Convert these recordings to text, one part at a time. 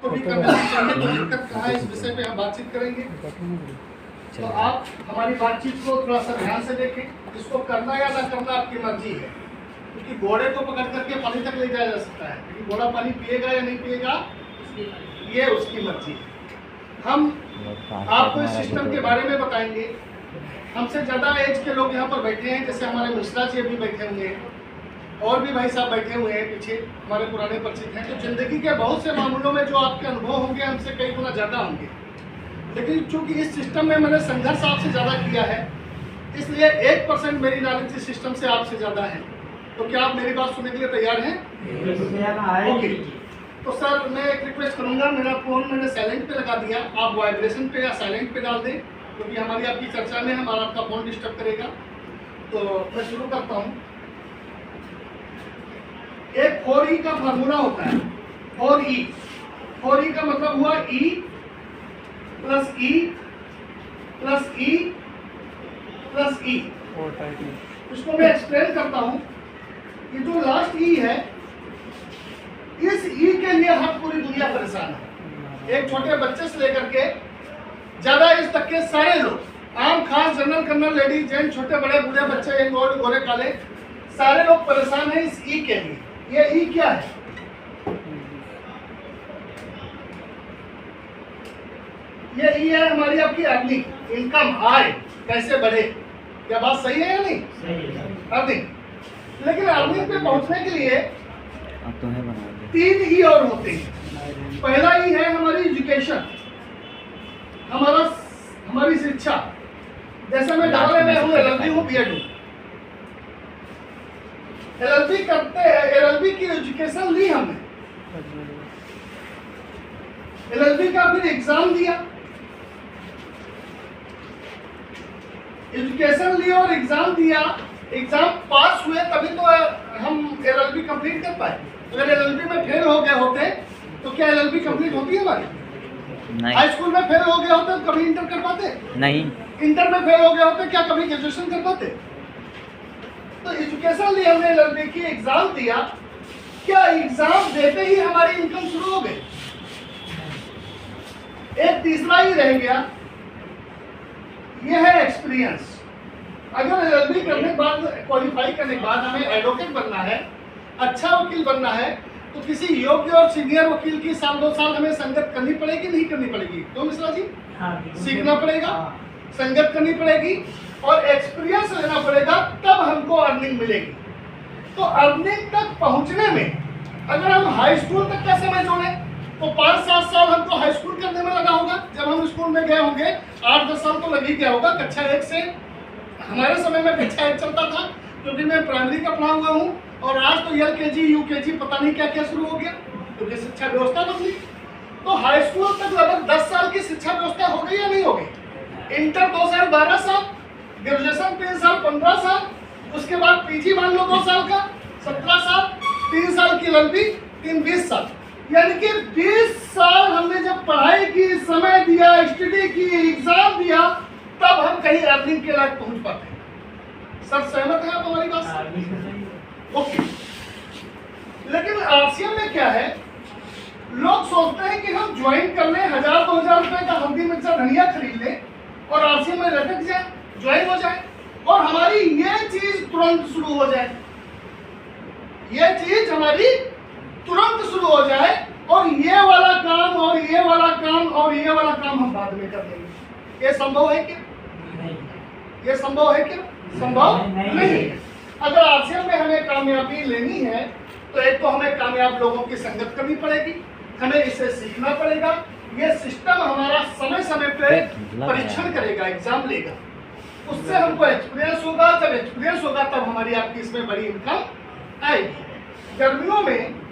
को भी करना चाहिए, तो दिक्कत कहाँ है, इस विषय पे हम बातचीत करेंगे। तो आप हमारी बातचीत को थोड़ा सा ध्यान से देखें, इसको करना या ना करना आपकी मर्जी है, क्योंकि घोड़े को पकड़ करके पानी तक ले जाया जा सकता है, लेकिन घोड़ा पानी पिएगा या नहीं पिएगा ये उसकी मर्जी है। हम आपको इस सिस्टम के बारे में बताएंगे। हमसे ज़्यादा एज के लोग यहाँ पर बैठे हैं, जैसे हमारे मिश्रा जी अभी बैठे हुए हैं, और भी भाई साहब बैठे हुए हैं पीछे, हमारे पुराने परिचित हैं। तो जिंदगी के बहुत से मामलों में जो आपके अनुभव होंगे हमसे कई गुना ज़्यादा होंगे, लेकिन चूंकि इस सिस्टम में मैंने संघर्ष आपसे ज़्यादा किया है, इसलिए 1% मेरी नॉलेज इस सिस्टम से आपसे ज़्यादा है। तो क्या आप मेरी बात सुनने के लिए तैयार हैं? ओके। तो सर मैं एक रिक्वेस्ट करूंगा, मेरा फ़ोन मैंने साइलेंट पे लगा दिया, आप वाइब्रेशन पे या साइलेंट पे डाल दें, क्योंकि हमारी आपकी चर्चा में हमारा आपका फ़ोन डिस्टर्ब करेगा। तो मैं शुरू करता हूँ। एक 4E का फार्मूला होता है, 4E। 4E का मतलब हुआ E plus E plus E plus E। इसको मैं एक्सप्लेन करता हूँ कि जो लास्ट E है, इस E के लिए हम पूरी दुनिया परेशान है। एक छोटे बच्चे से लेकर के ज्यादा एज तक के सारे लोग, आम खास जनरल कर्नल लेडीज जेंट्स, छोटे बड़े बूढ़े बच्चे, यंग ओल्ड, गोरे काले, सारे लोग परेशान हैं इस E के लिए। ये E क्या है? ये E है हमारी आपकी अर्निंग, इनकम, आय कैसे बढ़े। क्या बात सही है या नहीं? सही है। अर्निंग। लेकिन अर्निंग पे पहुंचने के लिए 3 E और होते हैं। पहला E है हमारी एजुकेशन, हमारी शिक्षा। जैसे मैं डबल में हूँ, LLB हूँ, BEd हूँ। LLB करते हैं, LLB की एजुकेशन ली हमने, LLB का फिर एग्जाम दिया, एजुकेशन ली और एग्जाम दिया, एग्जाम पास हुए तभी तो हम LLB कंप्लीट कर पाए। अगर LLB में फेल हो गए होते तो क्या LLB कंप्लीट होती है हमारी? हाई स्कूल में फेल हो गए होते तो कभी इंटर कर पाते? नहीं। इंटर में फेल हो गए होते क्या कभी ग्रेजुएशन कर पाते? तो एजुकेशन लिए हमने LLB की, एग्जाम दिया, क्या एग्जाम देते ही हमारी इनकम शुरू हो गई? एक तीसरा ही रह गया, यह है एक्सपीरियंस। अगर LLB करने के बाद, क्वालिफाई करने के बाद हमें एडवोकेट बनना है, अच्छा वकील बनना है, तो किसी योग्य और सीनियर वकील की 1-2 साल हमें संगत करनी पड़ेगी, नहीं करनी पड़ेगी? तो मिश्रा जी सीखना पड़ेगा, संगत करनी पड़ेगी और एक्सपीरियंस लेना पड़ेगा, तब हमको अर्निंग मिलेगी। तो अर्निंग तक पहुंचने में अगर हम हाई स्कूल तक का समय जोड़ें तो 5-7 साल हमको हाई स्कूल करने में लगा होगा। जब हम स्कूल में गए होंगे 8-10 साल तो लग ही गया होगा। कक्षा 1 से, हमारे समय में कक्षा 1 चलता था, क्योंकि मैं प्राइमरी का पढ़ा हुआ हूँ, और आज तो LKG UKG पता नहीं क्या क्या शुरू हो गया, क्योंकि शिक्षा व्यवस्था बदली। तो हाई स्कूल तक लगभग 10 साल की शिक्षा व्यवस्था हो गई या नहीं हो गई? इंटर 2 साल 12 साल, ग्रेजुएशन 3 साल 15 साल, उसके बाद PG मान लो 2 साल का 17 साल, 3 साल की LLB, 20 साल, यानी कि 20 साल हमने जब पढ़ाई की, समय दिया, स्टडी की, एग्जाम दिया, तब हम कहीं अर्निंग के लायक पहुंच पाते हैं। सर सहमत है आप हमारी बात से? ओके। लेकिन RCM में क्या है, लोग सोचते हैं कि हम ज्वाइन कर लें, 1000-2000 रुपए का हल्दी मिर्चा धनिया खरीद लें और RCM में लटक जाए, ज्वाइन हो जाए, और हमारी ये चीज तुरंत शुरू हो जाए, ये चीज हमारी तुरंत शुरू हो जाए, और ये वाला काम और ये वाला काम और ये वाला काम हम बाद में कर लेंगे। ये संभव है क्या? नहीं। ये संभव है क्या? संभव नहीं। अगर RCM में हमें कामयाबी लेनी है तो एक तो हमें कामयाब लोगों की संगत करनी पड़ेगी, हमें इसे सीखना पड़ेगा। ये सिस्टम हमारा समय समय पे परीक्षण करेगा, एग्जाम लेगा, उससे हमको एक्सपीरियंस होगा। जब एक्सपीरियंस होगा तब हमारी आपकी इसमें बड़ी इनकम आएगी। गर्मियों में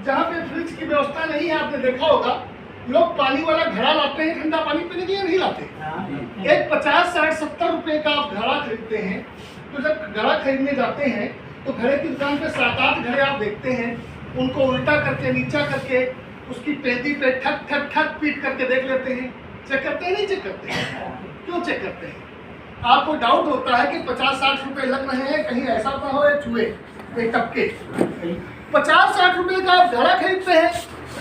जहाँ पे फ्रिज की व्यवस्था नहीं है, आपने देखा होगा लोग पानी वाला घड़ा लाते हैं, ठंडा पानी पीने के लिए नहीं लाते। एक 50, 60, 70 रुपए का आप घड़ा खरीदते हैं, तो जब घड़ा खरीदने जाते हैं तो घड़े की दुकान पे 7-8 घड़े आप देखते हैं, उनको उल्टा करके, नीचा करके, उसकी पेटी पे ठक ठक ठक पीट करके देख लेते हैं। चेक करते हैं, नहीं चेक करते हैं? क्यों चेक करते हैं? आपको डाउट होता है कि 50-60 रुपए लग रहे हैं, कहीं ऐसा ना हो ये चूहे, ये टपके। 50-60 रुपए का आप घड़ा खरीदते हैं,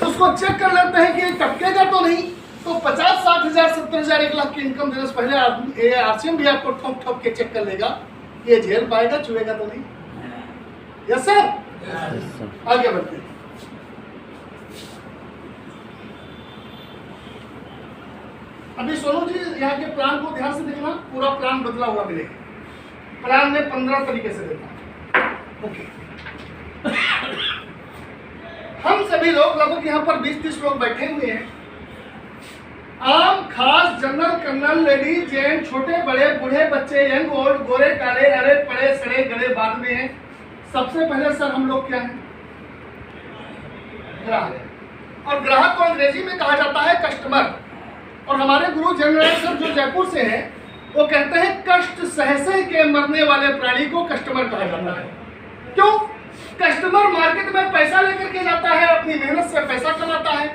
उसको चेक कर लेते हैं कि ये टपकेगा तो नहीं। तो 50, 60 हजार, 70 हजार, 1 लाख की इनकम देने से पहले आरसीएम भी आपको ठोक ठोक के चेक कर लेगा ये झेल पाएगा, चुएगा तो नहीं। यस सर, आगे बढ़ते हैं। अभी सोनू जी यहाँ के प्लान को ध्यान से देखना, पूरा प्लान बदला हुआ मिलेगा। प्लान में 15 तरीके से देता। ओके, हम सभी लोग लगभग यहाँ पर 20-30 लोग बैठे हुए हैं। आम, खास, जनरल, कर्नल, लेडीज, जेंट, छोटे बड़े, बूढ़े, बच्चे, यंग, ओल्ड, गोरे, काले, अरे, पड़े, सड़े, गड़े बाद में हैं। सबसे पहले सर हम लोग क्या हैं? ग्राहक। और ग्राहक को अंग्रेजी में कहा जाता है कस्टमर। और हमारे गुरु जनरल सर जो जयपुर से हैं वो कहते हैं कष्ट सहसे के मरने वाले प्राणी को कस्टमर कहा जाता है। क्यों? कस्टमर मार्केट में पैसा लेकर के जाता है, अपनी मेहनत से पैसा कमाता है।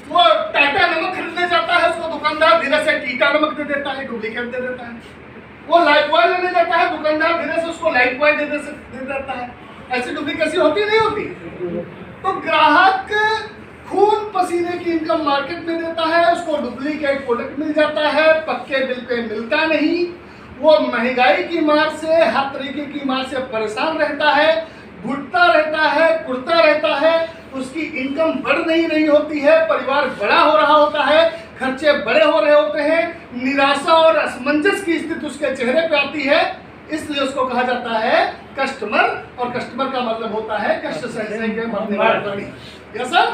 वो टाटा नमक खरीदने जाता है, उसको दुकानदार धीरे से टीटा नमक दे देता है, डुप्लीकेट दे देता है। वो लाइफ बॉय लेने जाता है, दुकानदार धीरे से उसको लाइफ बॉय दे देता है। ऐसी डुप्लीकेसी होती नहीं होती? तो ग्राहक खून पसीने की इनकम मार्केट में देता है, उसको डुप्लीकेट प्रोडक्ट मिल जाता है, पक्के बिल पे मिलता नहीं। वो महंगाई की मार से, हर तरीके की मार से परेशान रहता है, घुटता रहता है, कुड़ता रहता है, उसकी इनकम बढ़ नहीं रही होती है, परिवार बड़ा हो रहा होता है, खर्चे बड़े हो रहे होते हैं, निराशा और असमंजस की स्थिति उसके चेहरे पे आती है। इसलिए उसको कहा जाता है कस्टमर, और कस्टमर का मतलब होता है कष्ट सहने के मरने वाला प्राणी। यस सर,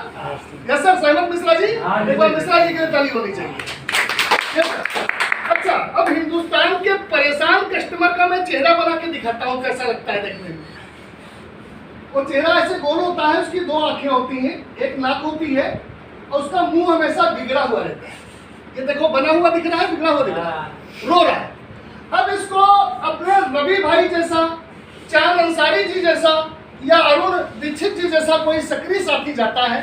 यस सर, सहमत मिश्रा जी? एक बार मिश्रा जी की ताली होनी चाहिए। अच्छा, अब हिंदुस्तान के परेशान कस्टमर का मैं चेहरा बना के दिखाता हूँ, कैसा लगता है देखने में। वो चेहरा ऐसे गोल होता है, उसकी 2 आंखें होती हैं, एक नाक होती है, और उसका मुंह हमेशा बिगड़ा हुआ रहता है। ये देखो बना हुआ दिख रहा है, बिगड़ा हुआ दिख रहा है, रो रहा है। अब इसको अपने रवि भाई जैसा, चांद अंसारी जी जैसा, या अरुण दीक्षित जी जैसा कोई सक्रिय साथी जाता है,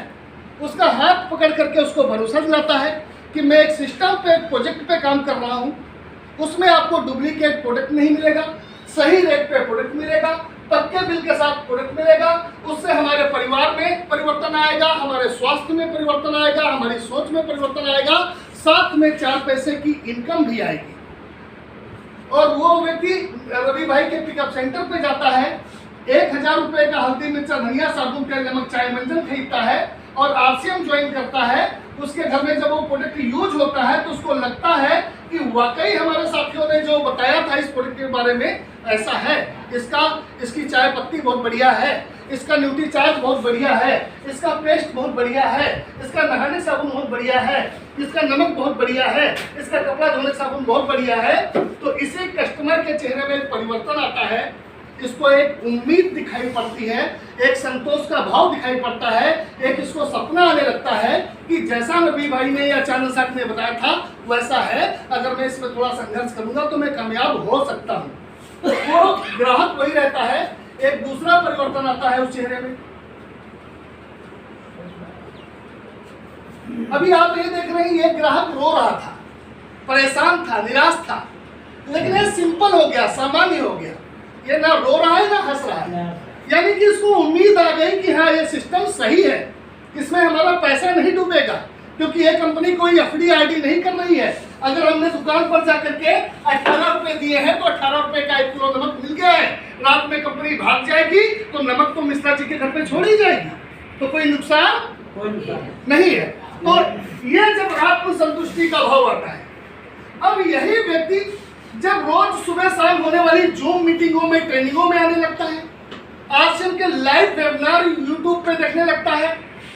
उसका हाथ पकड़ करके उसको भरोसा दिलाता है कि मैं एक सिस्टम पे, एक प्रोजेक्ट पे काम कर रहा हूँ, उसमें आपको डुप्लीकेट प्रोडक्ट नहीं मिलेगा, सही रेट पे प्रोडक्ट मिलेगा, पक्के बिल के साथ प्रोडक्ट मिलेगा। उससे हमारे परिवार में परिवर्तन आएगा, हमारे स्वास्थ्य में परिवर्तन आएगा, हमारी सोच में परिवर्तन आएगा, साथ में 4 पैसे की इनकम भी आएगी। और वो व्यक्ति रवि भाई के पिकअप सेंटर पे जाता है, 1000 रुपए का हल्दी मिर्चा धनिया साबुन तेल नमक चाय मंजन खरीदता है और आरसीएम ज्वाइन करता है। उसके घर में जब वो प्रोडक्ट यूज होता है तो उसको लगता है कि वाकई हमारे साथियों ने जो बताया था इस प्रोडक्ट के बारे में ऐसा है, इसकी चाय पत्ती बहुत बढ़िया है, इसका न्यूट्री चार्ज बहुत बढ़िया है, इसका पेस्ट बहुत बढ़िया है, इसका नहाने साबुन बहुत बढ़िया है, इसका नमक बहुत बढ़िया है, इसका कपड़ा धोने साबुन बहुत बढ़िया है। तो इसी कस्टमर के चेहरे में एक परिवर्तन आता है, इसको एक उम्मीद दिखाई पड़ती है, एक संतोष का भाव दिखाई पड़ता है, एक इसको सपना आने लगता है कि जैसा रवि भाई ने या चांद साहब ने बताया था वैसा है, अगर मैं इसमें थोड़ा संघर्ष करूंगा तो मैं कामयाब हो सकता हूँ। तो ग्राहक वही रहता है, एक दूसरा परिवर्तन आता है उस चेहरे में। अभी आप ये देख रहे हैं, ये ग्राहक रो रहा था, परेशान था, निराश था, लेकिन ये सिंपल हो गया, सामान्य हो गया। ये ना रो रहा है ना हंस रहा है, यानी कि इसको उम्मीद आ गई कि हाँ ये सिस्टम सही है, इसमें हमारा पैसा नहीं डूबेगा, क्योंकि ये कंपनी कोई FD-RD नहीं कर रही है। अगर हमने दुकान पर जाकर के 18 रुपए दिए हैं तो 18 रुपए का 1 किलो नमक मिल गया है, रात में कंपनी भाग जाएगी तो नमक तो मिश्रा जी के घर पे छोड़ ही जाएगी, तो कोई नुकसान नहीं है। तो ये जब आत्मसंतुष्टि का भाव आता है, अब यही व्यक्ति जब रोज सुबह शाम होने वाली जूम मीटिंगों में, ट्रेनिंगों में आने लगता है, आरसीएम के लाइव वेबिनार यूट्यूब पे देखने लगता है,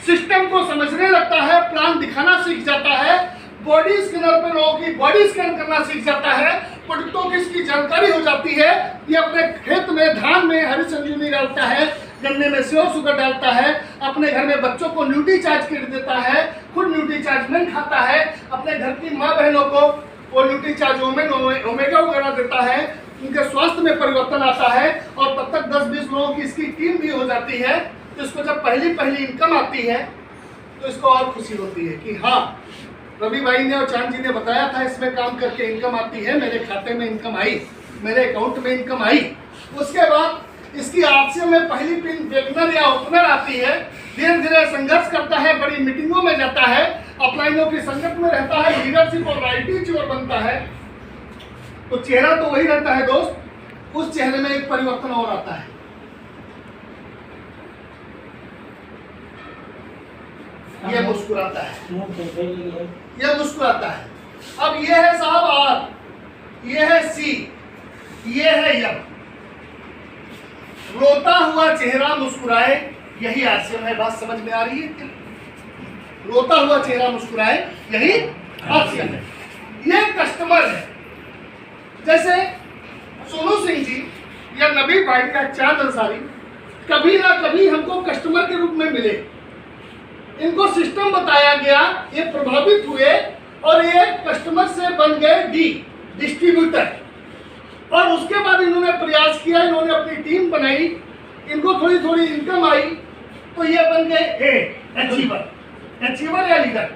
सिस्टम को समझने लगता है, प्लान दिखाना सीख जाता है, बॉडी स्कैनर पे लोगों की बॉडी स्कैन करना सीख जाता है, प्रोडक्टों की इसकी जानकारी हो जाती है, ये अपने खेत में धान में हरी संजीवनी डालता है, गन्ने में सेव शुगर डालता है, अपने घर में बच्चों को न्यूट्री चार्ज किट देता है, खुद न्यूट्री चार्ज नहीं खाता है, अपने घर की माँ बहनों को वो न्यूट्री चार्ज ओमेगा वगैरह देता है, उनके स्वास्थ्य में परिवर्तन आता है, और तब तक 10-20 लोगों की इसकी टीम भी हो जाती है। तो इसको जब पहली इनकम आती है तो इसको और खुशी होती है कि हाँ रवि भाई ने और चांद जी ने बताया था इसमें काम करके इनकम आती है, मेरे खाते में इनकम आई, मेरे अकाउंट में इनकम आई। उसके बाद इसकी आरसीएम में पहली पिन वेगनर या ओपनर आती है धीरे धीरे संघर्ष करता है, बड़ी मीटिंगों में जाता है, अपलाइनों की संगत में रहता है, लीडरशिप और राइटिंग चोर बनता है, तो चेहरा तो वही रहता है दोस्त, उस चेहरे में एक परिवर्तन और आता है। ये मुस्कुराता है, ये मुस्कुराता है। अब ये है साहब आर, ये है सी, ये है यम। रोता हुआ चेहरा मुस्कुराए, यही आरसीएम है। बात समझ में आ रही है क्या? रोता हुआ चेहरा मुस्कुराए, यही आरसीएम है। ये कस्टमर है। जैसे सोनू सिंह जी या नबी भाई या चांद अंसारी कभी ना कभी हमको कस्टमर के रूप में मिले, इनको सिस्टम बताया गया, ये प्रभावित हुए और ये कस्टमर से बन गए डिस्ट्रीब्यूटर। और उसके बाद इन्होंने प्रयास किया, इन्होंने अपनी टीम बनाई, इनको थोड़ी थोड़ी इनकम आई, तो ये बन गए अचीवर या लीडर।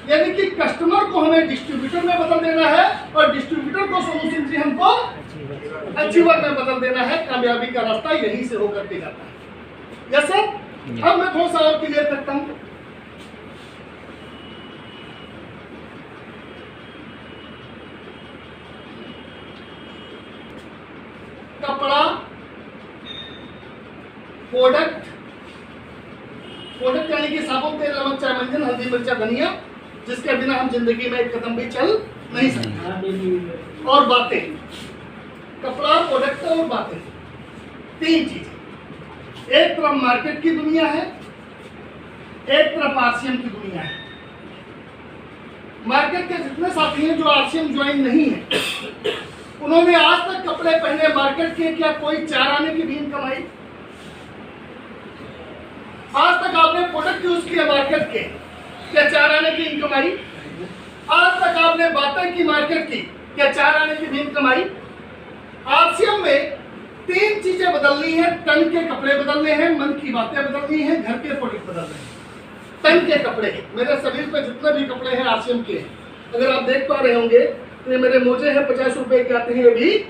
यानी कि कस्टमर को हमें डिस्ट्रीब्यूटर में बदल देना है और डिस्ट्रीब्यूटर को सोनू सिंह जी हमको अचीवर में बदल देना है। कामयाबी का रास्ता यहीं से होकर के जाता है। Yes sir. अब मैं थोड़ा सा और क्लियर करता हूं। कपड़ा, प्रोडक्ट यानी कि साबुन, तेल, नमक, चाय, मंजन, हल्दी, मिर्चा, धनिया, जिसके बिना हम जिंदगी में एक कदम भी चल नहीं सकते। और बातें, कपड़ा, प्रोडक्ट और बातें, तीन चीजें। एक तरफ मार्केट की दुनिया है, एक तरफ आरसीएम की दुनिया है। मार्केट के जितने साथी हैं जो आरसीएम ज्वाइन नहीं है, उन्होंने आज तक कपड़े पहने मार्केट के, क्या कोई 4 आने की भी इनकम आई? आज तक आपने प्रोडक्ट यूज किया मार्केट के, क्या 4 आने की इनकम आई? आज तक आपने बातें की मार्केट की, क्या 4 आने की भी इनकम आई? आरसीएम में 3 चीजें बदलनी है। तन के कपड़े बदलने हैं, मन की बातें बदलनी है, घर के प्रोडक्ट बदलने हैं। तन के कपड़े, मेरे शरीर पे जितने भी कपड़े हैं आरसीएम के, अगर आप देख पा रहे होंगे तो ये मेरे मोजे हैं, 50 रुपए के आते हैं, ये भी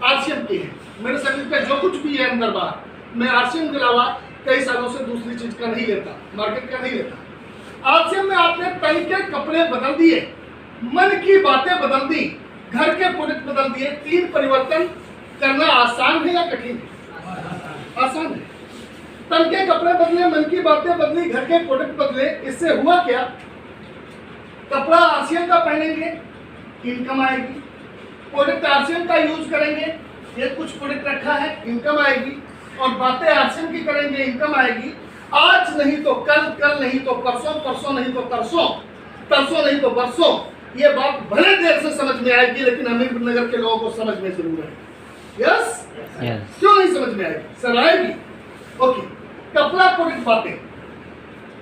आरसीएम के हैं। मेरे शरीर पे जो कुछ भी है अंदर बाहर, मैं आरसीएम के अलावा कई सालों से दूसरी चीज का नहीं लेता, मार्केट का नहीं लेता। आरसीएम में आपने तन के कपड़े बदल दिए, मन की बातें बदल दी, घर के प्रोडक्ट बदल दिए। 3 परिवर्तन करना आसान है या कठिन है? आसान है। तन के कपड़े बदले, मन की बातें बदली, घर के प्रोडक्ट बदले। इससे हुआ क्या? कपड़ा आरसीएम का पहनेंगे, इनकम आएगी। प्रोडक्ट आरसीएम का यूज करेंगे, ये कुछ प्रोडक्ट रखा है, इनकम आएगी। और बातें आरसीएम की करेंगे, इनकम आएगी। आज नहीं तो कल, कल नहीं तो परसों, परसों नहीं तो तरसों, तरसों नहीं तो बरसों। ये बात भले देर से समझ में आएगी, लेकिन हमीरपुर नगर के लोगों को समझ में जरूर आएगी। यस? क्यों नहीं समझ में आएगी? सर आएगी। ओके, कपड़ा, प्रोडक्ट, बातें।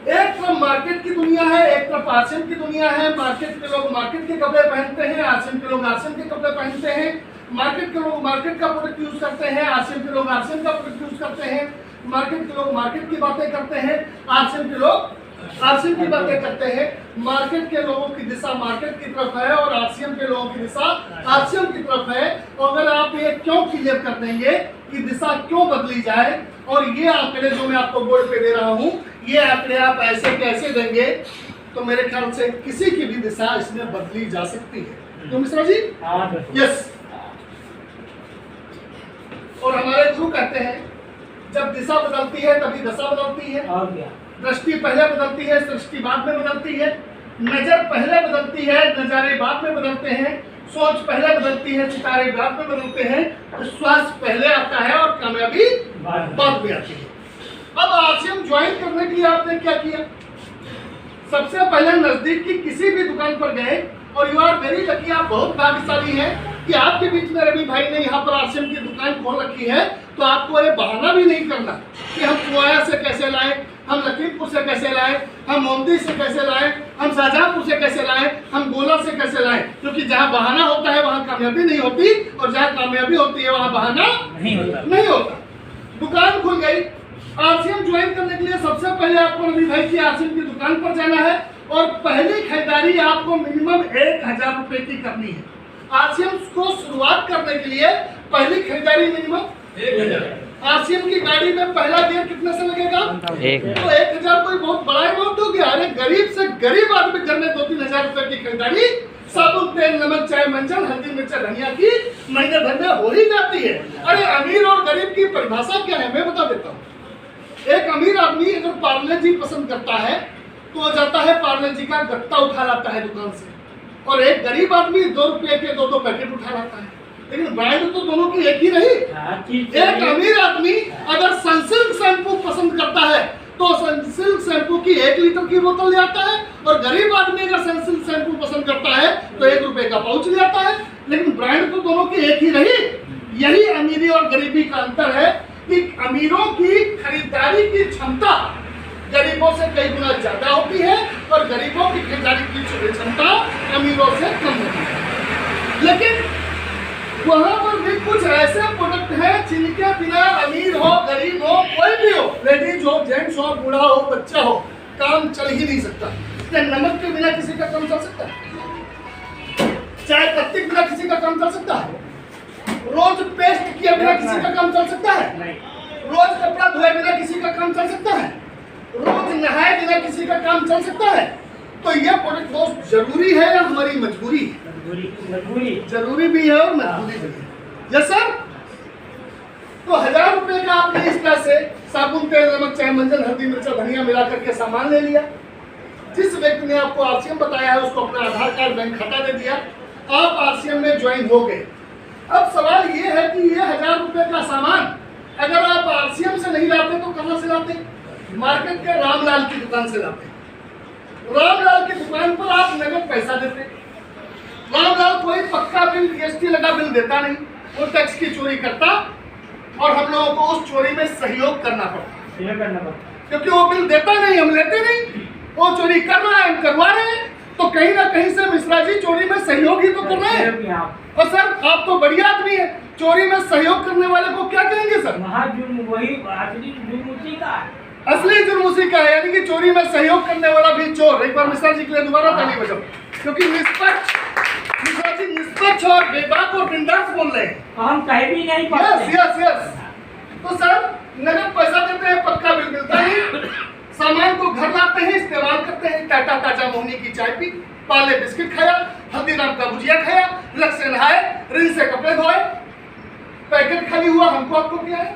एक तरफ मार्केट की दुनिया है, एक तरफ आरसीएम की दुनिया है। मार्केट के लोग मार्केट के कपड़े पहनते हैं, आरसीएम के लोग आरसीएम के कपड़े पहनते हैं। मार्केट के लोग मार्केट का प्रोडक्ट यूज करते हैं, आरसीएम के लोग आरसीएम का प्रोडक्ट यूज करते हैं। मार्केट के लोग मार्केट की बातें करते हैं, आरसीएम के लोग आरसीएम की बातें करते हैं। मार्केट के लोगों की दिशा मार्केट की तरफ है और आरसीएम के लोगों की दिशा आरसीएम की तरफ है। और अगर आप ये क्यों क्लियर कर देंगे कि दिशा क्यों बदली जाए, और ये आंकड़े जो मैं आपको बोर्ड पे दे रहा हूँ, ये आंकड़े आप ऐसे कैसे देंगे, तो मेरे ख्याल से किसी की भी दिशा इसमें बदली जा सकती है। तो मिश्रा जी? यस। और हमारे गुरु कहते हैं जब दिशा बदलती है तभी दशा बदलती है। दृष्टि पहले बदलती है, सृष्टि बाद में बदलती है। नजर पहले बदलती है, नजारे बाद में बदलते हैं। सोच पहले बदलती है, सितारे बाद में बदलते हैं। विश्वास पहले आता है और कामयाबी बाद में आती है। अब आरसीएम ज्वाइन करने के लिए आपने क्या किया? सबसे पहले नजदीक की किसी भी दुकान पर गए, और यू आर वेरी लकी, आप बहुत भाग्यशाली हैं कि आपके बीच में रवि भाई ने यहाँ पर आरसीएम की दुकान खोल रखी है। तो आपको ये बहाना भी नहीं करना कि हम कुआया से कैसे लाए, हम लखीमपुर से कैसे लाए, हम मोमदी से कैसे लाए, हम शाहजहांपुर से कैसे लाए, हम गोला से कैसे लाए। क्योंकि जहाँ बहाना होता है वहाँ कामयाबी नहीं होती, और जहाँ कामयाबी होती है वहाँ बहाना नहीं होता। दुकान खुल गई। आरसीएम ज्वाइन करने के लिए सबसे पहले आपको रवि भाई की आरसीएम की दुकान पर जाना है, और पहली खरीदारी आपको मिनिमम 1000 रुपए की करनी है। आरसीएम को शुरुआत करने के लिए पहली खरीदारी मिनिमम 1000। आरसीएम की गाड़ी में पहला गियर कितने से लगेगा? तो 1000 कोई बहुत बड़ा अमाउंट हो गया। अरे गरीब से गरीब आदमी घर में 2-3 हजार रुपए की खरीदारी साबुन, तेल, नमक, चाय, मंजन, हल्दी, मिर्चा, धनिया की महीने भर में हो ही जाती है। अरे अमीर और गरीब की परिभाषा क्या है मैं बता देता हूँ। एक अमीर आदमी अगर पार्ले जी पसंद करता है तो वो जाता है पार्ले जी का गत्ता उठा लाता है दुकान से, और एक गरीब आदमी 2 रुपये के 2 पैकेट उठा लाता है। लेकिन ब्रांड तो दोनों की एक ही रही। एक अमीर आदमी अगर सनसिल्क शैम्पू पसंद करता है तो सनसिल्क शैम्पू की 1 लीटर की बोतल ले आता है, और गरीब आदमी अगर सनसिल्क शैम्पू पसंद करता है तो 1 रुपए का पाउच ले आता है। लेकिन ब्रांड तो दोनों की एक ही रही। यही अमीरी और गरीबी का अंतर है कि अमीरों की खरीदारी की क्षमता गरीबों से कई गुना ज्यादा होती है, और गरीबों की खरीदारी की क्षमता अमीरों से कम होती है। लेकिन वहाँ पर भी कुछ ऐसे प्रोडक्ट हैं जिनके बिना अमीर हो, गरीब हो, कोई भी हो, लेडीज हो, जेंट्स हो, बूढ़ा हो, बच्चा हो, काम चल ही नहीं सकता। नमक के बिना किसी का काम चल सकता है? चाय पत्ती के बिना किसी का काम चल सकता है? रोज पेस्ट किए बिना किसी का काम चल सकता है? रोज कपड़ा धोए बिना किसी का काम चल सकता है? रोज नहाए बिना किसी का काम चल सकता है? तो यह प्रोडक्ट बहुत जरूरी है या हमारी मजबूरी है? जरूरी भी है और मजबूरी भी है। Yes sir. तो 1000 रुपए का आपने इस तरह से साबुन, तेल, नमक, चाय, मंजन, हल्दी, मिर्चा, धनिया मिला करके सामान ले लिया। जिस व्यक्ति ने आपको आरसीएम बताया है उसको अपना आधार कार्ड, बैंक खाता दे दिया, आप आरसीएम में ज्वाइन हो गए। अब सवाल ये है कि ये 1000 रुपए का सामान अगर आप आरसीएम से नहीं लाते तो कहां से लाते? मार्केट के रामलाल की दुकान से लाते। रामलाल की दुकान पर आप नगद पैसा देते। रामलाल कोई पक्का बिल, जीएसटी लगा बिल देता नहीं, वो टैक्स की चोरी करता, और हम लोगों को उस चोरी में सहयोग करना पड़ता, क्योंकि वो बिल देता नहीं, हम लेते नहीं। वो चोरी कर रहा है, हम करवा रहे हैं, तो कहीं ना कहीं से मिश्रा जी चोरी में सहयोग ही तो कर रहे हैं। और सर आप तो बढ़िया आदमी है, चोरी में सहयोग करने वाले को क्या कहेंगे सर? असली जुर्म उसी का है, यानी कि चोरी में सहयोग करने वाला भी चोर। एक बार मिश्रा जी के लिए दोबारा ताली बजाओ, क्योंकि मिश्रा जी निष्पक्ष और बेबाक और बिंदास बोल रहे हैं, हम कहीं भी नहीं पढ़ते। यस। तो सर नगद पैसा देते हैं, पक्का बिल मिलता है, सामान को घर लाते हैं, इस्तेमाल करते हैं। टाटा ताजा मोहनी की चाय पी, पार्ले बिस्किट खाया, हल्दीराम का भुजिया खाया, लक्स से नहाए, रिन से कपड़े धोए, पैकेट खाली हुआ, हमको आपको क्या है?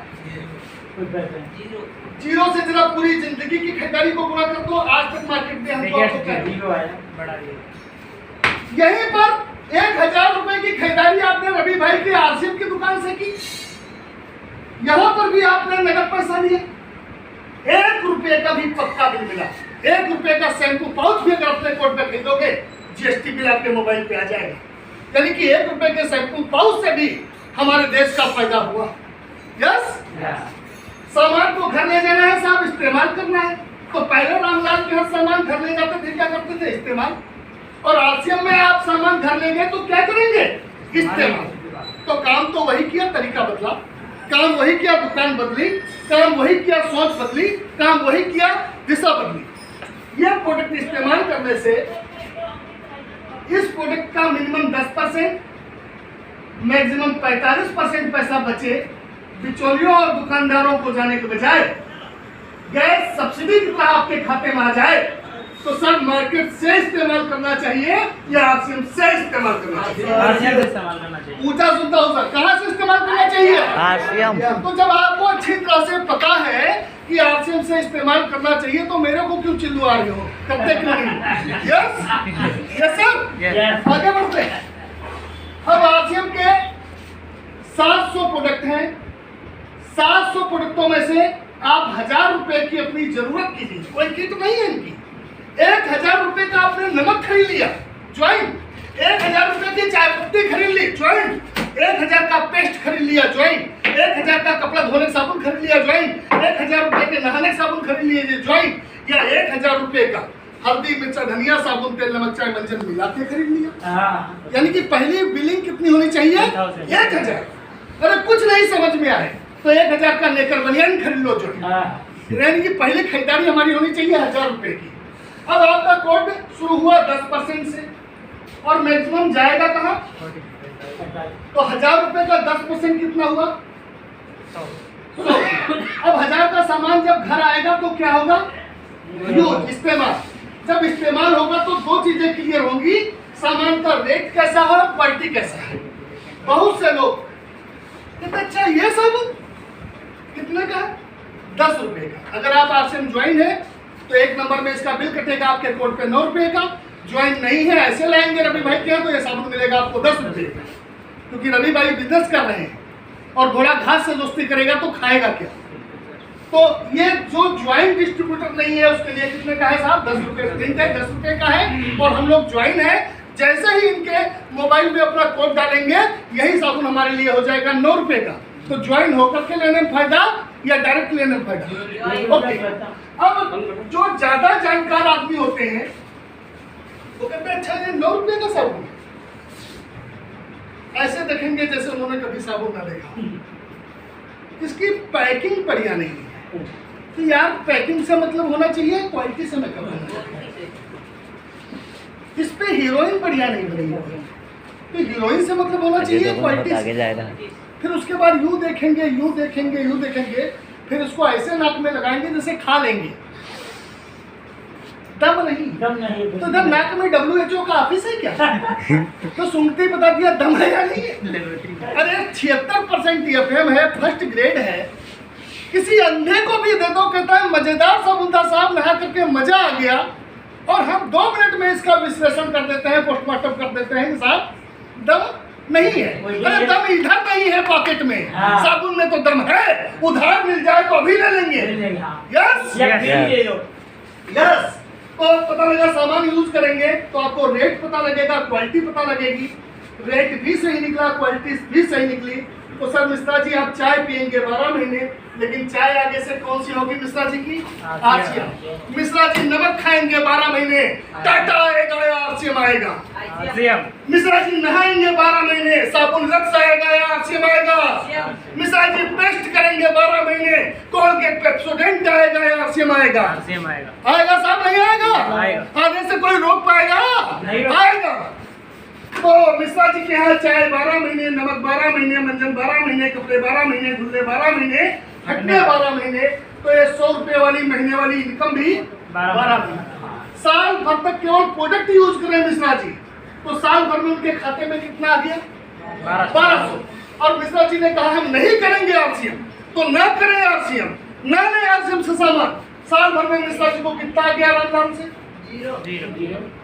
जीरो से जरा पूरी जिंदगी की खरीदारी को गुणा कर दो, आज तक मार्केट में हमको आपको क्या है? यहीं पर 1000 रुपए की खरीदारी आपने रवि भाई की आरसीएम की दुकान से की, यहाँ पर भी आपने नगद पैसा लिया, 1 रुपए का भी पक्का बिल मिला। 1 रुपए का शैम्पू पाउच भी अगर अपने कोर्ट में खरीदोगे, जीएसटी बिल आपके मोबाइल पे आ जाएगा। यानी कि 1 रुपए के शैम्पू पाउच से भी हमारे देश का फायदा हुआ। यस। सामान को घर ले जाना है साहब, इस्तेमाल करना है, तो पहले रामलाल के हर सामान घर ले जाते थे, क्या करते थे? इस्तेमाल। और आरसीएम में आप सामान घर ले गए तो क्या करेंगे? इस्तेमाल। तो काम तो वही किया, तरीका बदला, काम वही किया, दुकान बदली, काम वही किया, सोच बदली, काम वही किया, दिशा बदली। यह प्रोडक्ट इस्तेमाल करने से इस प्रोडक्ट का मिनिमम 10%, मैक्सिमम 45% पैसा बचे, बिचौलियों और दुकानदारों को जाने के बजाय गैस सब्सिडी की तरह आपके खाते में आ जाए। तो सर मार्केट से इस्तेमाल करना चाहिए या आरसीएम से इस्तेमाल करना चाहिए? पूछा सुनता हूँ सर, कहाँ से इस्तेमाल करना चाहिए? आरसीएम। तो जब आपको अच्छी तरह से पता है कि आरसीएम से इस्तेमाल करना चाहिए तो मेरे को क्यों चिल्लू आ रही हो? करते क्यों नहीं? Yes sir. आगे बढ़ते हैं। अब आरसीएम के 700 प्रोडक्ट हैं। 700 प्रोडक्टों में से आप 1000 रुपए की अपनी जरूरत की चीज, कोई किट नहीं है इनकी। 1000 रुपए का आपने नमक खरीद लिया, ज्वाइन। 1000 रुपए की चाय पत्ती खरीद ली, ज्वाइन। 1000 का पेस्ट खरीद लिया, ज्वाइन। 1000 का कपड़ा धोने साबुन खरीद लिया, ज्वाइन। 1000 रुपए के नहाने साबुन खरीद लिए, ज्वाइन। या 1000 रुपए का हल्दी, मिर्चा, धनिया, साबुन, तेल, नमक, चाय, मंजन मिला के खरीद लिया। यानी कि पहली बिलिंग कितनी होनी चाहिए? 1000। अरे कुछ नहीं समझ में आए तो 1000 का नेकर बनियान खरीद लो, जो यानी कि पहले खरीदारी हमारी होनी चाहिए 1000 रुपए की। अब आपका कोड शुरू हुआ 10% से और मैक्सिमम जाएगा कहाँ? तो 1000 रुपए का 10% कितना हुआ? अब 1000 का सामान जब घर आएगा तो क्या होगा? यूज, इस्तेमाल। जब इस्तेमाल होगा तो दो चीजें क्लियर होंगी, सामान का रेट कैसा है, क्वालिटी कैसा है। बहुत से लोग कहते अच्छा ये सब कितने का है? 10 रुपए का। अगर आप आरसीएम ज्वाइन है तो 1 नंबर में इसका बिल कटेगा आपके अकाउंट पे 9 रुपए का। ज्वाइन नहीं है, ऐसे लाएंगे रवि भाई के यहाँ तो ये साबुन मिलेगा आपको 10 रुपए का, क्योंकि रवि भाई बिजनेस कर रहे हैं और घोड़ा घास से दोस्ती करेगा तो खाएगा क्या। तो ये जो ज्वाइन डिस्ट्रीब्यूटर नहीं है उसके लिए कितने का है साहब? 10 रुपए। 10 रुपए का है और हम लोग ज्वाइन है। जैसे ही इनके मोबाइल में अपना कोड डालेंगे यही साबुन हमारे लिए हो जाएगा 9 रुपए का। तो ज्वाइन होकर के लेने में फायदा या डायरेक्ट लेने में फायदा? ओके। अब जो ज्यादा जानकार आदमी होते हैं वो कहते हैं अच्छा ये 9 रुपए का साबुन है, ऐसे देखेंगे जैसे उन्होंने कभी साबुन ना देखा। इसकी पैकिंग बढ़िया नहीं है। तो यार पैकिंग से मतलब होना चाहिए, क्वालिटी से मतलब होना चाहिए। इस पे हीरोइन बढ़िया नहीं बनी है, तो हीरोइन से मतलब होना चाहिए क्वालिटी से। फिर उसके बाद यूं देखेंगे, यूं देखेंगे, यूं देखेंगे, फिर उसको ऐसे नाक में लगाएंगे जैसे खा लेंगे। दम नहीं तो दम नाक में WHO का ऑफिस है क्या? तो सुनते ही बता दिया दम है या नहीं है। अरे 76% TFM है, फर्स्ट ग्रेड है। किसी अंधे को भी दे दो, कहता है मजेदार साबुन था साहब, नहा करके मजा आ गया, और हम 2 मिनट में इसका विश्लेषण कर देते हैं, पोस्टमार्टम कर देते हैं साहब दम नहीं है। अरे दम इधर नहीं है पॉकेट में, साबुन में तो दम है। उधार मिल जाए तो अभी ले लेंगे। Yes yes. तो पता लगा सामान यूज करेंगे तो आपको रेट पता लगेगा, क्वालिटी पता लगेगी। रेट भी सही निकला, क्वालिटी भी सही निकली। तो सर मिश्रा जी आप चाय पियेंगे 12 महीने, लेकिन चाय आगे से कौन सी होगी मिश्रा जी की? आरसीएम। मिश्रा जी नमक खाएंगे 12 महीने, टाटा आएगा या आरसीएम आएगा? मिश्रा जी नहाएंगे 12 महीने, साबुन लक्स आएगा या आरसीएम आएगा? मिश्रा जी पेस्ट करेंगे 12 महीने, कोलगेट पेप्सोडेंट आएगा या आरसीएम आएगा? आएगा साहब नहीं आएगा? आगे से कोई रोक पाएगा? आएगा। तो मिश्रा जी के यहाँ चाय 12 महीने, नमक 12 महीने, मंजन 12 महीने, कपड़े 12 महीने, धुले 12 महीने, हटने 12 महीने। तो ये 100 रुपए वाली महीने वाली इनकम भी 12 महीने। साल भर तक केवल प्रोडक्ट यूज करें मिश्रा जी तो साल भर में उनके खाते में कितना आ गया? 1200। और मिश्रा जी ने कहा हम नहीं करेंगे आरसीएम, तो ना करें आरसीएम, ना लें आरसीएम से सामान। साल भर में मिश्रा जी को कितना आ गया आराम से? 0।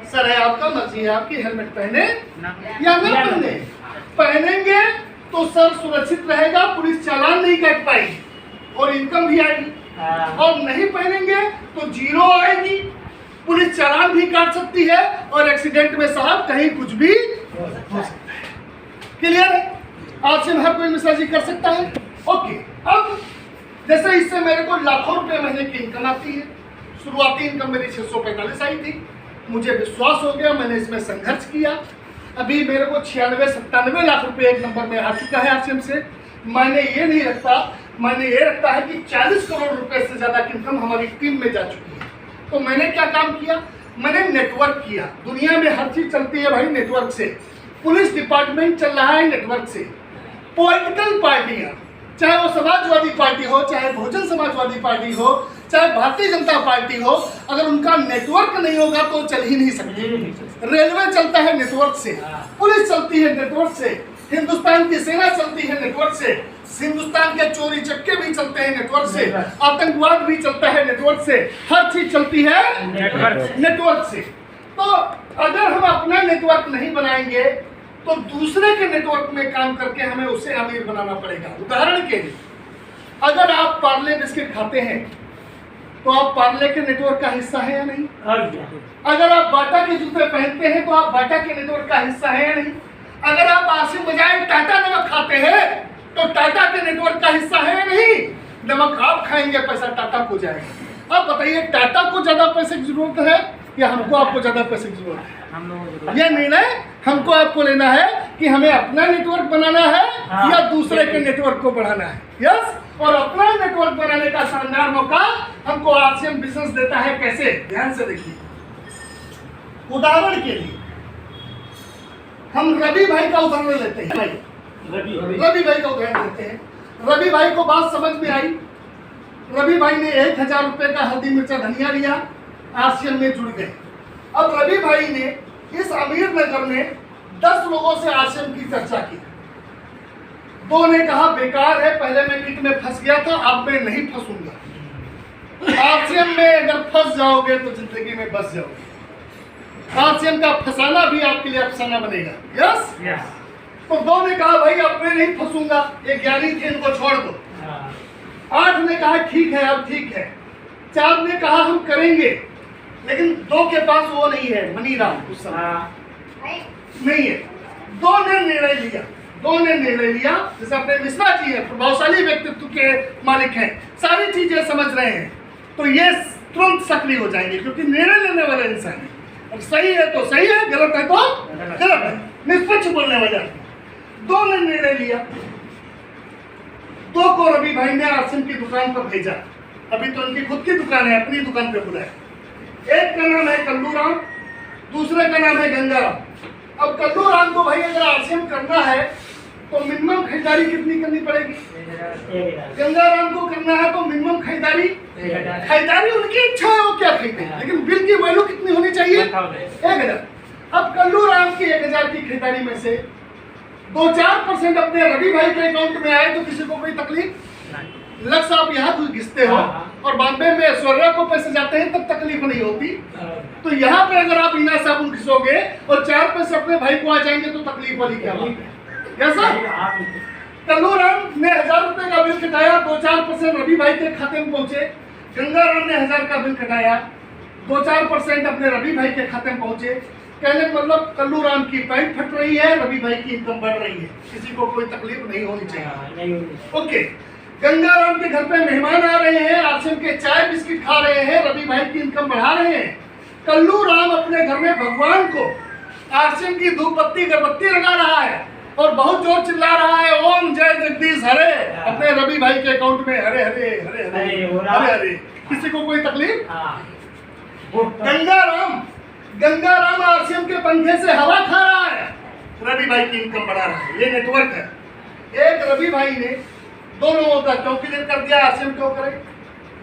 सर है आपका मर्जी है, आपकी हेलमेट पहने या न पहने। पहनेंगे तो सर सुरक्षित रहेगा, पुलिस चालान नहीं काट पाएगी और इनकम भी आएगी। और नहीं पहनेंगे तो 0 आएगी, पुलिस चालान भी काट सकती है और एक्सीडेंट में साहब कहीं कुछ भी हो सकता है। क्लियर है? आज से हर कोई मिश्रा जी कर सकता है। ओके। अब जैसे इससे मेरे को लाखों रुपए महीने की इनकम आती है। शुरुआती इनकम मेरी 645 आई थी। मुझे विश्वास हो गया, मैंने इसमें संघर्ष किया। अभी मेरे को 96-97 लाख रुपए 1 नंबर में आ चुका है आरसीएम से। मैंने ये नहीं रखता, मैंने ये रखता है कि 40 करोड़ रुपए से ज़्यादा की इनकम हमारी टीम में जा चुकी है। तो मैंने क्या काम किया? मैंने नेटवर्क किया। दुनिया में हर चीज़ चलती है भाई नेटवर्क से। पुलिस डिपार्टमेंट चल रहा है नेटवर्क से। पॉलिटिकल पार्टियाँ, चाहे वो समाजवादी पार्टी हो, चाहे बहुजन समाजवादी पार्टी हो, चाहे भारतीय जनता पार्टी हो, अगर उनका नेटवर्क नहीं होगा तो चल ही नहीं सकती। रेलवे चलता है नेटवर्क से, पुलिस चलती है नेटवर्क से, हिंदुस्तान की सेना चलती है नेटवर्क से, हिंदुस्तान के चोरी चक्के भी चलते हैं नेटवर्क से, आतंकवाद भी चलता है नेटवर्क से, हर चीज चलती है नेटवर्क से। तो अगर हम अपना नेटवर्क नहीं बनाएंगे तो दूसरे के नेटवर्क में काम करके हमें उसे अमीर बनाना पड़ेगा। उदाहरण के लिए अगर आप पार्ले बिस्किट खाते हैं तो आप पार्ले के नेटवर्क का हिस्सा है या नहीं? अगर आप बाटा के जूते पहनते हैं तो आप बाटा के नेटवर्क का हिस्सा है या नहीं? अगर आप आसिम बजाय टाटा नमक खाते हैं तो टाटा के नेटवर्क का हिस्सा है या नहीं? नमक आप खाएंगे, पैसा टाटा को जाएगा। अब बताइए टाटा को ज्यादा पैसे की जरूरत है या हमको आपको ज्यादा पैसे की जरूरत है? यह निर्णय हमको आपको लेना है कि हमें अपना नेटवर्क बनाना है या दूसरे के नेटवर्क को बढ़ाना है। यस। और अपना नेटवर्क बनाने का शानदार मौका हमको आरसीएम बिजनेस देता है। कैसे? ध्यान से देखिए। उदाहरण के लिए हम रवि भाई का उदाहरण लेते हैं। रवि भाई का उदाहरण लेते हैं। रवि भाई को बात समझ में आई। रवि भाई ने 1000 रुपये का हल्दी मिर्चा धनिया लिया, आरसीएम में जुड़ गए। अब रवि भाई ने इस अमीर नगर में 10 लोगों से आरसीएम की चर्चा की। 2 ने कहा बेकार है, पहले मैं किट में फंस गया था, अब मैं नहीं फंसूंगा। आरसीएम में अगर फंस जाओगे तो जिंदगी में बस जाओगे। आरसीएम का फंसाना भी आपके लिए अफसाना बनेगा। यस तो 2 ने कहा भाई अब मैं नहीं फंसूंगा, ये ज्ञानी थे, इनको छोड़ दो। 8 ने कहा ठीक है, अब ठीक है। 4 ने कहा हम करेंगे, लेकिन 2 के पास वो नहीं है, मनीराम उस समय नहीं है। 2 ने निर्णय लिया, जैसे अपने मिश्रा जी है, प्रभावशाली व्यक्तित्व के मालिक हैं, सारी चीजें समझ रहे हैं, तो ये तुरंत सक्रिय हो जाएंगे, क्योंकि निर्णय लेने वाला इंसान है। अब सही है तो सही है, गलत है तो गलत है, निष्पक्ष बोलने वाला। 2 ने निर्णय लिया। 2 को रवि भाई ने आरसीएम की दुकान पर भेजा। अभी तो उनकी खुद की दुकान है, अपनी दुकान पे बुलाया। एक का नाम है कल्लू राम, दूसरे का नाम है गंगा राम। अब कल्लू राम को भाई अगर आरसीएम करना है तो मिनिमम खरीदारी कितनी करनी पड़ेगी? गंगा राम को करना है तो मिनिमम खरीदारी उनकी इच्छा है, वो क्या खरीदे, लेकिन बिल की वैल्यू कितनी होनी चाहिए? 1000। अब कल्लू राम की 1000 की खरीदारी में से 2-4% अपने रवि भाई के अकाउंट में आए तो किसी को कोई तकलीफ? लक्ष्य आप यहाँ कुछ घिसते हो और बॉम्बे में ऐश्वर्या को पैसे जाते हैं तब तकलीफ नहीं होती, तो यहाँ पे अगर आप इना साबुन घिसोगे और 4 पैसे अपने भाई को आ जाएंगे तो तकलीफ वाली क्या बात है? कैसा? कल्लू राम ने 1000 रुपए का बिल कटाया, 2-4% रवि भाई के खाते में पहुंचे। गंगा राम ने 1000 का बिल कटाया, 2-4% अपने रवि भाई के खाते में पहुंचे। कहने का मतलब कल्लू राम की पैंट फट रही है, रवि भाई की इनकम बढ़ रही है, किसी को कोई तकलीफ नहीं होनी चाहिए। ओके, गंगा राम के घर पे मेहमान आ रहे हैं, आरसीएम के चाय बिस्किट खा रहे हैं, रवि भाई की इनकम बढ़ा रहे हैं। कल्लू राम अपने घर में भगवान को आरसीएम की धूप बत्ती अगरबत्ती लगा रहा है और बहुत जोर चिल्ला रहा है, ओम जय जगदीश हरे, अपने रवि भाई के अकाउंट में हरे हरे हरे हरे हरे हरे, किसी को कोई तकलीफ? गंगा राम आरसीएम के पंखे से हवा खा रहा है, रवि भाई की इनकम बढ़ा रहा है। ये नेटवर्क है। एक रवि भाई ने 2 लोगों का क्यों क्लियर कर दिया, आरसीएम क्यों करे?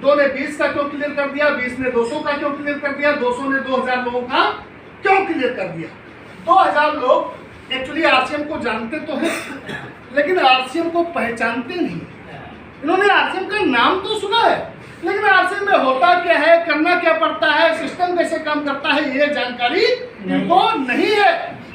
2 ने 20 का क्यों क्लियर कर दिया, 20 ने 200 का क्यों क्लियर कर दिया, 200 ने 2000 लोगों का क्यों क्लियर कर दिया? 2000 लोग एक्चुअली आरसीएम को जानते तो हैं, लेकिन आरसीएम को पहचानते नहीं। इन्होंने आरसीएम का नाम तो सुना है, लेकिन आरसीएम में होता क्या है, करना क्या पड़ता है, सिस्टम कैसे काम करता है, ये जानकारी इनको नहीं है।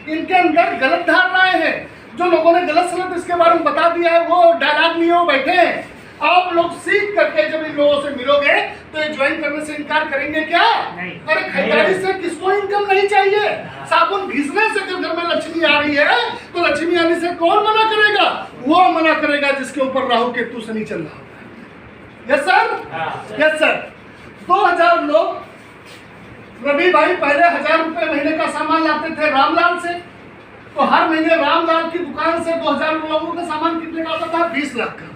इनके अंदर गलत धारणाएं हैं। जो लोगों ने गलत सलत इसके बारे में बता दिया है, वो डायलॉग लिए हो बैठे हैं। आप लोग सीख करके जब इन लोगों से मिलोगे तो ये ज्वाइन करने से इनकार करेंगे क्या? अरे खरीदारी से किसको इनकम नहीं चाहिए? साबुन घिसने से जब घर में लक्ष्मी आ रही है तो लक्ष्मी आने से कौन मना करेगा? वो मना करेगा जिसके ऊपर राहु केतु शनि चल रहा है। Yes sir, yes sir. 2000 लोग, रवि भाई पहले 1000 रुपए महीने का सामान लाते थे रामलाल से, तो हर महीने रामलाल की दुकान से 2000 लोगों का सामान कितने का आता था? 20 लाख का।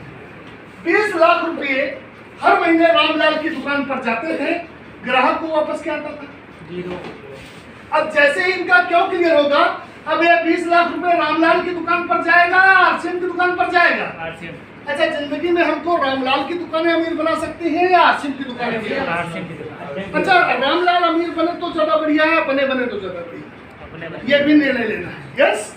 20 लाख रुपए हर महीने रामलाल की दुकान पर जाते थे, ग्राहक को वापस क्या आता था? 0। अब जैसे ही इनका क्यों क्लियर होगा, अब ये 20 लाख रुपए रामलाल की दुकान पर जाएगा, आरसीएम की दुकान पर जाएगा? आरसीएम। अच्छा, जिंदगी में हमको रामलाल की दुकानें अमीर बना सकती हैं या आरसीएम की दुकानें? आरसीएम की दुकान। अच्छा, रामलाल अमीर बने तो ज्यादा बढ़िया है, अपने बने तो ज्यादा बढ़िया, ये भी निर्णय लेना है। यस।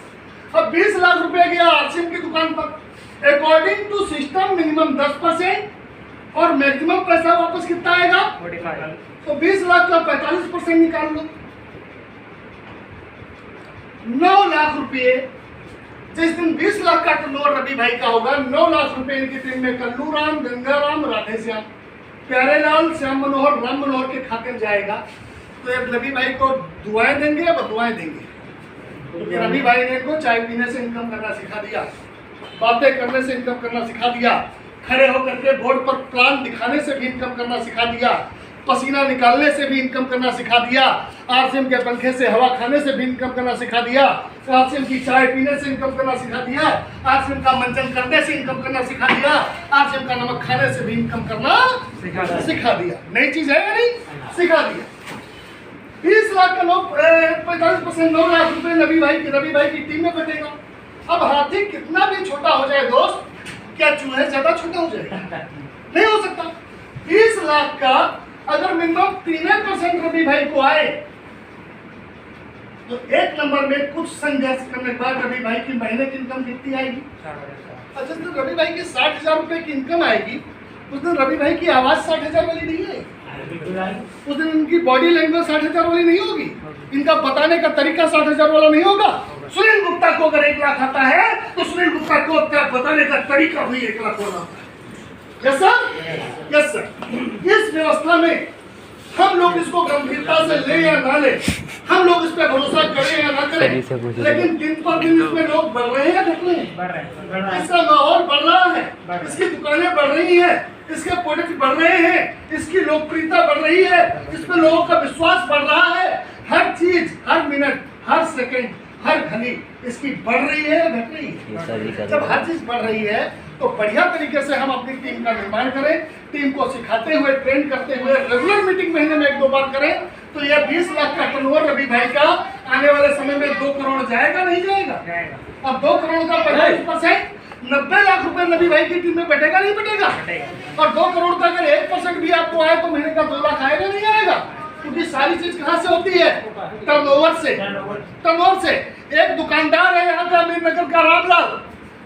अब 20 लाख रुपए गया आरसीएम की दुकान पर, अकॉर्डिंग टू सिस्टम मिनिमम 10% और मैक्सिमम पैसा वापस कितना आएगा? 45। तो 20 लाख का 45% निकाल लो, 9 लाख रुपए। जिस दिन 20 लाख का टर्नओवर रवि भाई का होगा, 9 लाख रुपए इनकी टीम में कल्लू राम, गंगा राम, राधे श्याम, प्यारे लाल, श्याम मनोहर, राम मनोहर के खाते में जाएगा। तो अब रवि भाई को दुआएं देंगे या बदुआएं देंगे? क्योंकि रवि भाई ने इनको चाय पीने से इनकम करना सिखा दिया, बातें करने से इनकम करना सिखा दिया, खड़े होकर के बोर्ड पर प्लान दिखाने से भी इनकम करना सिखा दिया, पसीना निकालने से भी इनकम करना सिखा दिया, आरसीएम के पंखे से हवा खाने से भी इनकम करना सिखा दिया, आरसीएम की चाय पीने से इनकम करना सिखा दिया, आरसीएम का मंचन करने से इनकम करना सिखा दिया, आरसीएम का नमक खाने से भी इनकम करना सिखा दिया। नई चीज है या नहीं? सिखा दिया। 20 लाख का लोग 45%, 9 लाख रुपए रवि भाई की टीम में बटेगा। अब हाथी कितना भी छोटा हो जाए दोस्त, क्या चूहे ज्यादा छोटा हो जाएगा? नहीं हो सकता। 30 लाख का अगर मिनिमम 3% रवि भाई को आए तो एक नंबर में कुछ संघर्ष करने के बाद रवि भाई की महीने की इनकम कितनी आएगी? अच्छा, तो रवि भाई की 60,000 रुपए की इनकम आएगी, उस दिन रवि भाई की आवाज 60,000 वाली नहीं है, उस दिन उनकी बॉडी लैंग्वेज 60,000 वाली नहीं होगी, इनका बताने का तरीका 60,000 वाला नहीं होगा। सुनील गुप्ता को अगर 1 लाख आता है तो सुनील गुप्ता को बताने का तरीका भी 1 लाख वाला आता है। Yes sir, yes sir. इस व्यवस्था में हम लोग इसको गंभीरता से ले या ना ले, हम लोग इस पे भरोसा करें या ना करें, लेकिन दिन पर दिन इसमें लोग बढ़ रहे हैं या घट रहे हैं? इसका माहौल बढ़ रहा है, इसकी दुकानें बढ़ रही हैं, इसके प्रोडक्ट बढ़ रहे हैं, इसकी लोकप्रियता बढ़ रही है, इस पे लोगों का विश्वास बढ़ रहा है। हर चीज, हर मिनट, हर सेकंड, हर घड़ी इसकी बढ़ रही है या घट रही है? जब हर चीज बढ़ रही है तो बढ़िया तरीके से हम अपनी टीम का निर्माण करें, टीम को सिखाते हुए, ट्रेन करते हुए, रेगुलर मीटिंग महीने में 1-2 बार करें, तो यह 20 लाख का टर्नओवर रवि भाई का आने वाले समय में 2 करोड़ जाएगा नहीं जाएगा? अब 2 करोड़ का 25%, 90 लाख रुपए रवि भाई की टीम में बैठेगा नहीं बैठेगा? और 2 करोड़ का अगर 1% भी आपको आए तो महीने का 2 लाख आएगा नहीं आएगा? क्योंकि सारी चीज कहाँ से होती है? टर्नओवर से। टर्नओवर से। एक दुकानदार है यहाँ का अमीर नगर का रामलाल,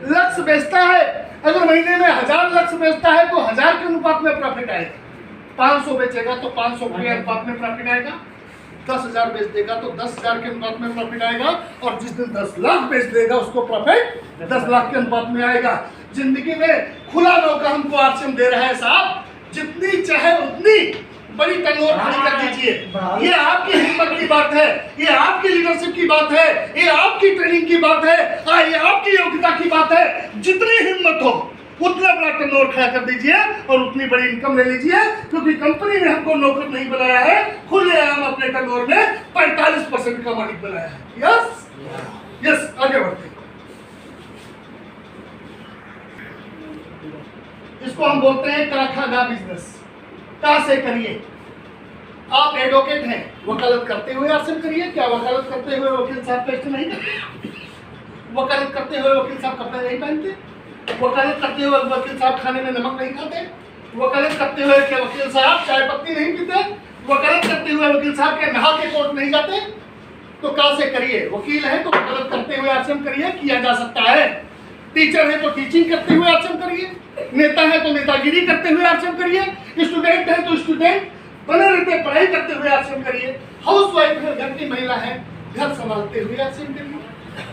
लक्ष्य बेचता है, अगर महीने में 1000 लक्ष्य बेचता है तो 1000 के अनुपात में प्रॉफिट आएगा। 500 बेचेगा तो 500 के अनुपात में प्रॉफिट आएगा। 10,000 बेच देगा तो 10,000 के अनुपात में प्रॉफिट आएगा। और जिस दिन 10 लाख बेच देगा उसको प्रॉफिट 10 लाख के अनुपात में आएगा। जिंदगी में खुला मौका हमको आरसीएम दे रहा है साहब, जितनी चाहे उतनी बड़ी टर्नओवर खड़ी कर दीजिए। ये आपकी हिम्मत की बात है, ये आपकी लीडरशिप की बात है, ये आपकी ट्रेनिंग की बात है, ये आपकी योग्यता की बात है। जितनी हिम्मत हो उतना बड़ा टर्नओवर खड़ा कर दीजिए और उतनी बड़ी इनकम ले लीजिए, क्योंकि कंपनी ने हमको नौकर नहीं बनाया है, खुलेआम अपने टर्नओवर में 45% का मालिक बनाया है। यस यस, आगे बढ़ते। इसको हम बोलते हैं काखागा बिजनेस। कहाँ से करिए? आप एडवोकेट हैं, वकालत करते हुए आरसीएम करिए। क्या वकालत करते हुए वकील साहब पेस्ट नहीं करते? वकालत करते हुए वकील साहब कपड़े नहीं पहनते? वकालत करते हुए वकील साहब खाने में नमक नहीं खाते? वकालत करते हुए क्या वकील साहब चाय पत्ती नहीं पीते? वकालत करते हुए वकील साहब के नहा के कोर्ट नहीं जाते? तो कहाँ से करिए? वकील है तो वकालत करते हुए आरसीएम करिए, किया जा सकता है। टीचर है तो टीचिंग करते हुए आरसीएम करिए, नेता है तो नेतागिरी करते हुए आरसीएम करिए, स्टूडेंट है तो स्टूडेंट बने रहते पढ़ाई करते हुए आरसीएम करिए, हाउसवाइफ है, घर की महिला है, घर संभालते हुए आरसीएम करिए।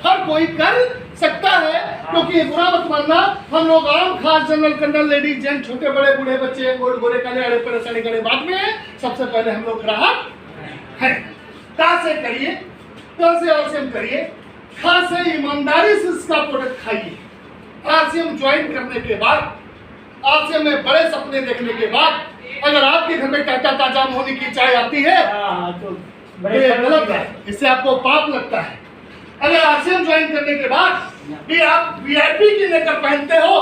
हर कोई कर सकता है, क्योंकि बुरा मत मानना, हम लोग आम खास जनरल कंडल लेडीज जेंट छोटे बड़े बूढ़े बच्चे गोरे काले अड़े परेशानी करे बाद में, सबसे पहले हम लोग ग्राहक हैं। कहाँ से करिए? कहाँ से आरसीएम करिए? खास से ईमानदारी से इसका प्रोडक्ट खाइए। आरसीएम ज्वाइन करने के बाद, आरसीएम में बड़े सपने देखने के बाद, अगर आपके घर में टाटा ताजा मोहनी की चाय आती है तो गलत है, इससे आपको पाप लगता है। अगर आरसीएम ज्वाइन करने के बाद भी आप वीआईपी की लेकर पहनते हो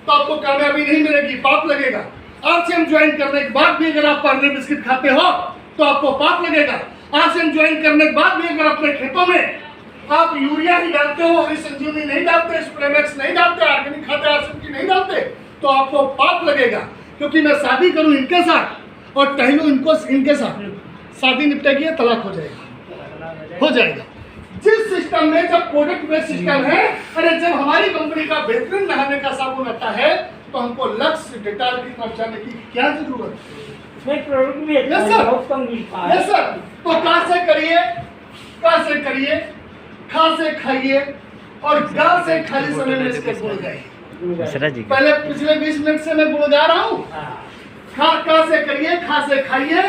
तो आपको कामयाबी नहीं मिलेगी, पाप लगेगा। आरसीएम ज्वाइन करने के बाद भी अगर आप पार्ले बिस्किट खाते हो तो आपको पाप लगेगा। आरसीएम ज्वाइन करने के बाद भी अगर अपने खेतों में आप यूरिया ही डालते हो, हरी संजीवनी नहीं डालते, स्प्रेमैक्स नहीं डालते, ऑर्गेनिक खाते आरसीएम की नहीं डालते, तो आपको पाप लगेगा। क्योंकि मैं शादी करूं इनके साथ और टहलूं इनके साथ, शादी निपटेगी या तलाक हो जाएगा। जिस सिस्टम में जब प्रोडक्ट बेस्ड सिस्टम है, अरे जब हमारी कंपनी का बेहतरीन नहाने का साबुन आता है तो हमको लक्ष्य डेटाल की तरफ जाने की क्या जरूरत है? Yes sir. तो कहाँ से करिए? कहाँ से करिए? खा से खाइए और गा से खाली समय में इसके गुण गाइए। पहले पिछले 20 मिनट से मैं गुण गा रहा हूँ। खा से करिए, खा से खाइए।